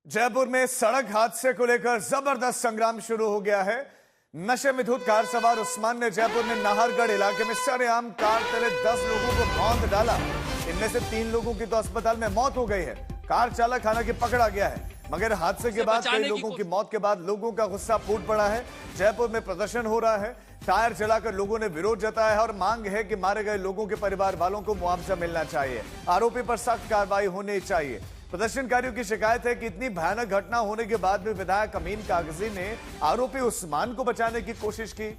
जयपुर में सड़क हादसे को लेकर जबरदस्त संग्राम शुरू हो गया है। नशे में धुत कार सवार उस्मान ने जयपुर में नाहरगढ़ इलाके में सरेआम कार तले 10 लोगों को भौंद डाला। इनमें से 3 लोगों की तो अस्पताल में मौत हो गई है। कार चालक हालांकि पकड़ा गया है, मगर हादसे के बाद कई लोगों की मौत के बाद लोगों का गुस्सा फूट पड़ा है। जयपुर में प्रदर्शन हो रहा है, टायर जलाकर लोगों ने विरोध जताया है और मांग है कि मारे गए लोगों के परिवार वालों को मुआवजा मिलना चाहिए, आरोपी पर सख्त कार्रवाई होनी चाहिए। प्रदर्शनकारियों की शिकायत है कि इतनी भयानक घटना होने के बाद भी विधायक अमीन कागजी ने आरोपी उस्मान को बचाने की कोशिश की।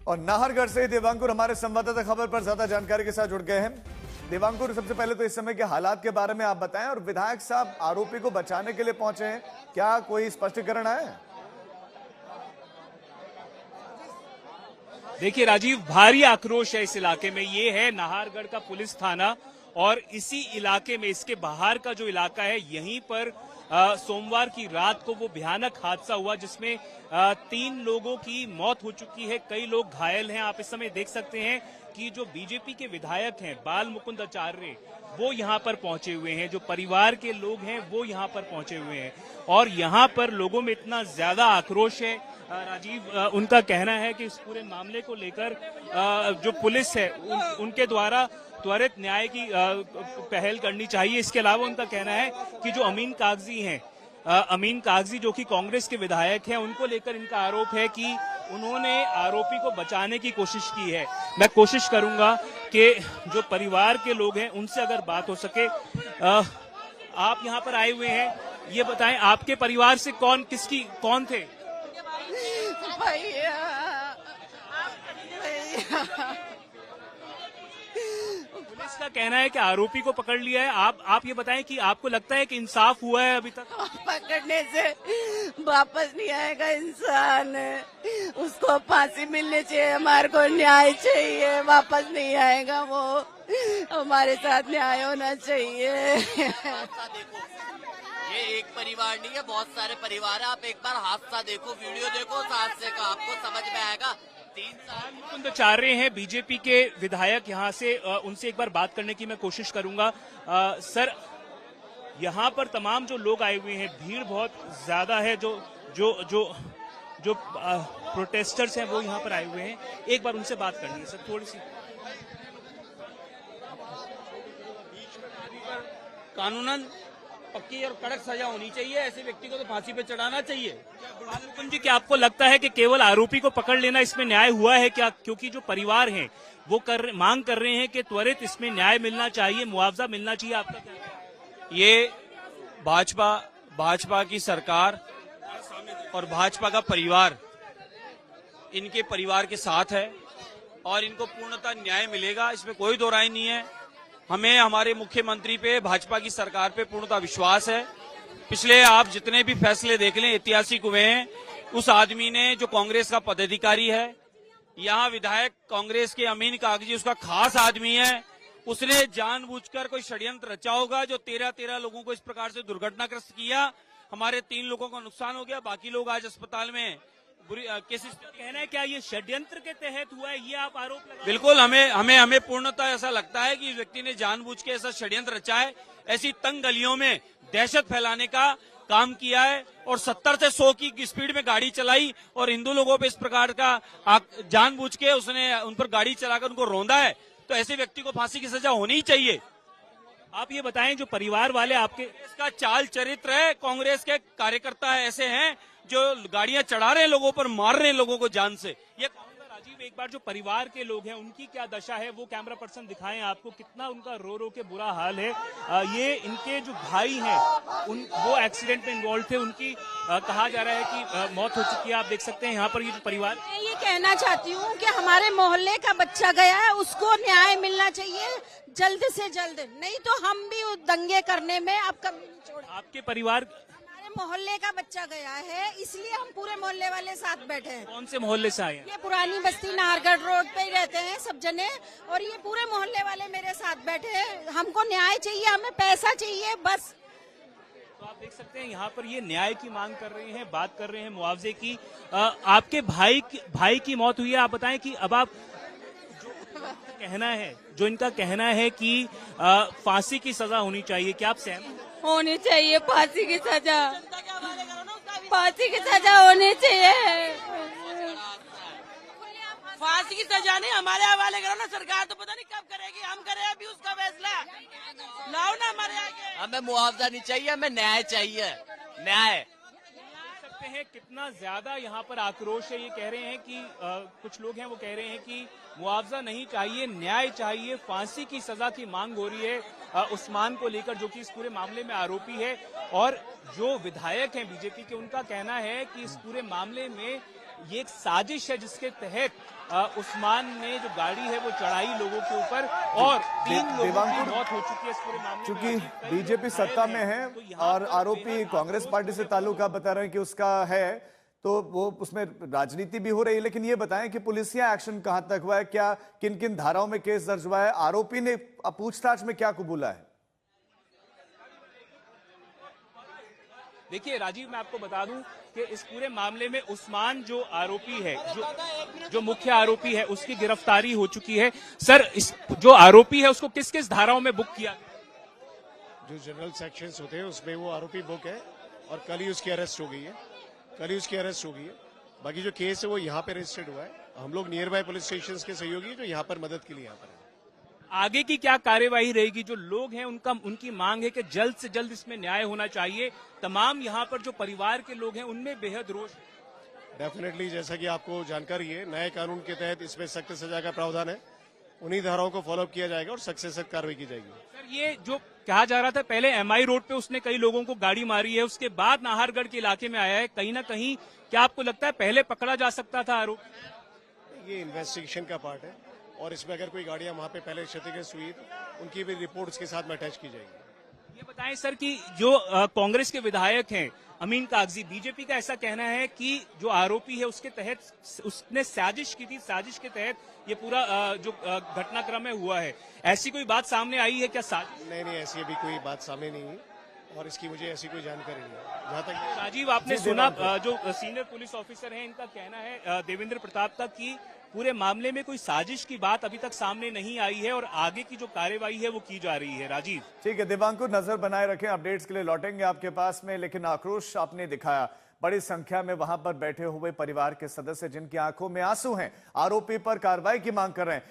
और नाहरगढ़ से देवांकुर हमारे संवाददाता खबर पर ज्यादा जानकारी के साथ जुड़ गए हैं। देवांकुर, सबसे पहले तो इस समय के हालात के बारे में आप बताएं और विधायक साहब आरोपी को बचाने के लिए पहुंचे हैं, क्या कोई स्पष्टीकरण है? देखिए राजीव, भारी आक्रोश है इस इलाके में। ये है नाहरगढ़ का पुलिस थाना और इसी इलाके में, इसके बाहर का जो इलाका है, यहीं पर सोमवार की रात को वो भयानक हादसा हुआ जिसमें 3 लोगों की मौत हो चुकी है, कई लोग घायल हैं। आप इस समय देख सकते हैं कि जो बीजेपी के विधायक हैं बाल मुकुंद आचार्य, वो यहाँ पर पहुंचे हुए हैं। जो परिवार के लोग हैं वो यहाँ पर पहुंचे हुए हैं और यहाँ पर लोगों में इतना ज्यादा आक्रोश है राजीव, उनका कहना है कि इस पूरे मामले को लेकर जो पुलिस है उनके द्वारा त्वरित न्याय की पहल करनी चाहिए। इसके अलावा उनका कहना है कि जो अमीन कागजी हैं, अमीन कागजी जो कि कांग्रेस के विधायक हैं, उनको लेकर इनका आरोप है कि उन्होंने आरोपी को बचाने की कोशिश की है। मैं कोशिश करूंगा कि जो परिवार के लोग हैं उनसे अगर बात हो सके। आप यहाँ पर आए हुए हैं, ये बताएं आपके परिवार से कौन थे? भैया पुलिस का कहना है कि आरोपी को पकड़ लिया है। आप ये बताएं कि आपको लगता है कि इंसाफ हुआ है अभी तक? पकड़ने से वापस नहीं आएगा इंसान, उसको फांसी मिलनी चाहिए, हमारे को न्याय चाहिए, वापस नहीं आएगा वो, हमारे साथ न्याय होना चाहिए। ये एक परिवार नहीं है, बहुत सारे परिवार है। आप एक बार हादसा देखो, वीडियो देखो उस हादसे का, आपको समझ में आएगा। 3 साल मुकुंद आचार्य हैं बीजेपी के विधायक, यहाँ से उनसे एक बार बात करने की मैं कोशिश करूंगा। सर, यहाँ पर तमाम जो लोग आए हुए हैं, भीड़ बहुत ज्यादा है, जो प्रोटेस्टर्स हैं वो यहाँ पर आए हुए हैं। एक बार उनसे बात करनी है सर, थोड़ी सी। कानूनन पक्की और कड़क सजा होनी चाहिए, ऐसे व्यक्ति को तो फांसी पे चढ़ाना चाहिए। मुकुंद जी, क्या आपको लगता है कि केवल आरोपी को पकड़ लेना इसमें न्याय हुआ है क्या? क्योंकि जो परिवार हैं वो मांग कर रहे हैं कि त्वरित इसमें न्याय मिलना चाहिए, मुआवजा मिलना चाहिए। आपका क्या है? ये भाजपा की सरकार और भाजपा का परिवार इनके परिवार के साथ है और इनको पूर्णतः न्याय मिलेगा, इसमें कोई दो राय नहीं है। हमें हमारे मुख्यमंत्री पे, भाजपा की सरकार पे पूर्णतः विश्वास है। पिछले आप जितने भी फैसले देख लें ऐतिहासिक हुए हैं। उस आदमी ने, जो कांग्रेस का पदाधिकारी है, यहाँ विधायक कांग्रेस के अमीन कागजी उसका खास आदमी है, उसने जानबूझकर कोई षड्यंत्र रचा होगा जो 13 लोगों को इस प्रकार से दुर्घटनाग्रस्त किया। हमारे 3 लोगों का नुकसान हो गया, बाकी लोग आज अस्पताल में बुरी केसेस। कहना है क्या ये षड्यंत्र के तहत हुआ है, ये आप आरोप लगा? बिल्कुल, हमें पूर्णतः ऐसा लगता है कि इस व्यक्ति ने जानबूझ के ऐसा षड्यंत्र रचा है, ऐसी तंग गलियों में दहशत फैलाने का काम किया है और 70 से 100 की स्पीड में गाड़ी चलाई और हिंदू लोगों पे इस प्रकार का जानबूझ के उसने उन पर गाड़ी चलाकर उनको रौंदा है। तो ऐसे व्यक्ति को फांसी की सजा होनी ही चाहिए। आप ये बताएं, जो परिवार वाले आपके, इसका चाल चरित्र है, कांग्रेस के कार्यकर्ता ऐसे हैं जो गाड़ियां चढ़ा रहे हैं लोगों पर, मार रहे हैं लोगों को जान से। ये राजीव, एक बार जो परिवार के लोग हैं उनकी क्या दशा है वो कैमरा पर्सन दिखाएं आपको, कितना उनका रो के बुरा हाल है। ये इनके जो भाई हैं वो एक्सीडेंट में इन्वॉल्व थे, उनकी कहा जा रहा है कि मौत हो चुकी है। आप देख सकते हैं यहाँ पर ये जो परिवार। मैं ये कहना चाहती हूँ कि हमारे मोहल्ले का बच्चा गया है, उसको न्याय मिलना चाहिए जल्द से जल्द, नहीं तो हम भी दंगे करने में अब कभी नहीं छोड़। आपके परिवार, मोहल्ले का बच्चा गया है, इसलिए हम पूरे मोहल्ले वाले साथ बैठे हैं। कौन से मोहल्ले से आए हैं? ये पुरानी बस्ती नाहरगढ़ रोड पे ही रहते हैं सब जने, और ये पूरे मोहल्ले वाले मेरे साथ बैठे हैं। हमको न्याय चाहिए, हमें पैसा चाहिए, बस। तो आप देख सकते हैं यहाँ पर ये न्याय की मांग कर रहे हैं, बात कर रहे हैं मुआवजे की। आपके भाई की मौत हुई है, आप बताएं कि अब आप इनका कहना है कि फांसी की सजा होनी चाहिए, क्या आप सहमत? होनी चाहिए फांसी की सजा, फांसी की सजा होनी चाहिए। फांसी की सजा नहीं हमारे हवाले करो ना, सरकार तो पता नहीं कब करेगी, हम करें अभी उसका फैसला, लाओ ना हमारे आगे। हमें मुआवजा नहीं चाहिए, हमें न्याय चाहिए, न्याय। सकते हैं कितना ज्यादा यहाँ पर आक्रोश है। ये कह रहे हैं कि कुछ लोग हैं वो कह रहे हैं कि मुआवजा नहीं चाहिए, न्याय चाहिए, फांसी की सजा की मांग हो रही है उस्मान को लेकर, जो कि इस पूरे मामले में आरोपी है। और जो विधायक हैं बीजेपी के, उनका कहना है कि इस पूरे मामले में ये एक साजिश है जिसके तहत उस्मान ने जो गाड़ी है वो चढ़ाई लोगों के ऊपर और 3 लोगों की मौत हो चुकी है इस पूरे मामले में। चूंकि बीजेपी सत्ता में है और आरोपी कांग्रेस पार्टी से ताल्लुक आप बता रहे हैं कि उसका है, तो वो उसमें राजनीति भी हो रही है। लेकिन ये बताएं कि पुलिसिया एक्शन कहां तक हुआ है, क्या किन किन धाराओं में केस दर्ज हुआ है, आरोपी ने पूछताछ में क्या कबूला है? देखिए राजीव, मैं आपको बता दूं कि इस पूरे मामले में उस्मान जो आरोपी है, जो मुख्य आरोपी है, उसकी गिरफ्तारी हो चुकी है। सर, इस जो आरोपी है उसको किस किस धाराओं में बुक किया? जो जनरल सेक्शंस होते हैं उसमें वो आरोपी बुक है और कल ही उसकी अरेस्ट हो गई है, बाकी जो केस है वो यहाँ पे रजिस्टर्ड हुआ है। हम लोग नियर बाय पुलिस स्टेशन के सहयोगी जो यहाँ पर मदद के लिए यहाँ पर है। आगे की क्या कार्यवाही रहेगी? जो लोग हैं उनकी मांग है कि जल्द से जल्द इसमें न्याय होना चाहिए। तमाम यहाँ पर जो परिवार के लोग हैं उनमें बेहद रोष। डेफिनेटली, जैसा कि आपको जानकारी है, नए कानून के तहत इसमें सख्त सजा का प्रावधान है, उन्हीं धाराओं को फॉलोअप किया जाएगा और सख्त से सख्त कार्रवाई की जाएगी। सर, ये जो कहा जा रहा था पहले MI रोड पे उसने कई लोगों को गाड़ी मारी है, उसके बाद नाहरगढ़ के इलाके में आया है, कहीं ना कहीं क्या आपको लगता है पहले पकड़ा जा सकता था आरोपी? ये इन्वेस्टिगेशन का पार्ट है और इसमें अगर कोई गाड़ियां वहां पे पहले क्षतिग्रस्त हुई तो उनकी भी रिपोर्ट्स के साथ में अटैच की जाएगी। ये बताएं सर कि जो कांग्रेस के विधायक हैं अमीन कागजी, बीजेपी का ऐसा कहना है कि जो आरोपी है उसके तहत उसने साजिश की थी, साजिश के तहत ये पूरा जो घटनाक्रम है हुआ है। ऐसी कोई बात सामने आई है क्या? साजिश नहीं, ऐसी अभी कोई बात सामने नहीं है और इसकी मुझे ऐसी कोई जानकारी नहीं है। जहाँ तक राजीव, आपने सुना जो सीनियर पुलिस ऑफिसर हैं, इनका कहना है देवेंद्र प्रताप का कि पूरे मामले में कोई साजिश की बात अभी तक सामने नहीं आई है और आगे की जो कार्यवाही है वो की जा रही है। राजीव, ठीक है दिवांकुर, नजर बनाए रखें, अपडेट्स के लिए लौटेंगे आपके पास में। लेकिन आक्रोश आपने दिखाया, बड़ी संख्या में वहां पर बैठे हुए परिवार के सदस्य जिनकी आंखों में आंसू हैं, आरोपी पर कार्रवाई की मांग कर रहे हैं।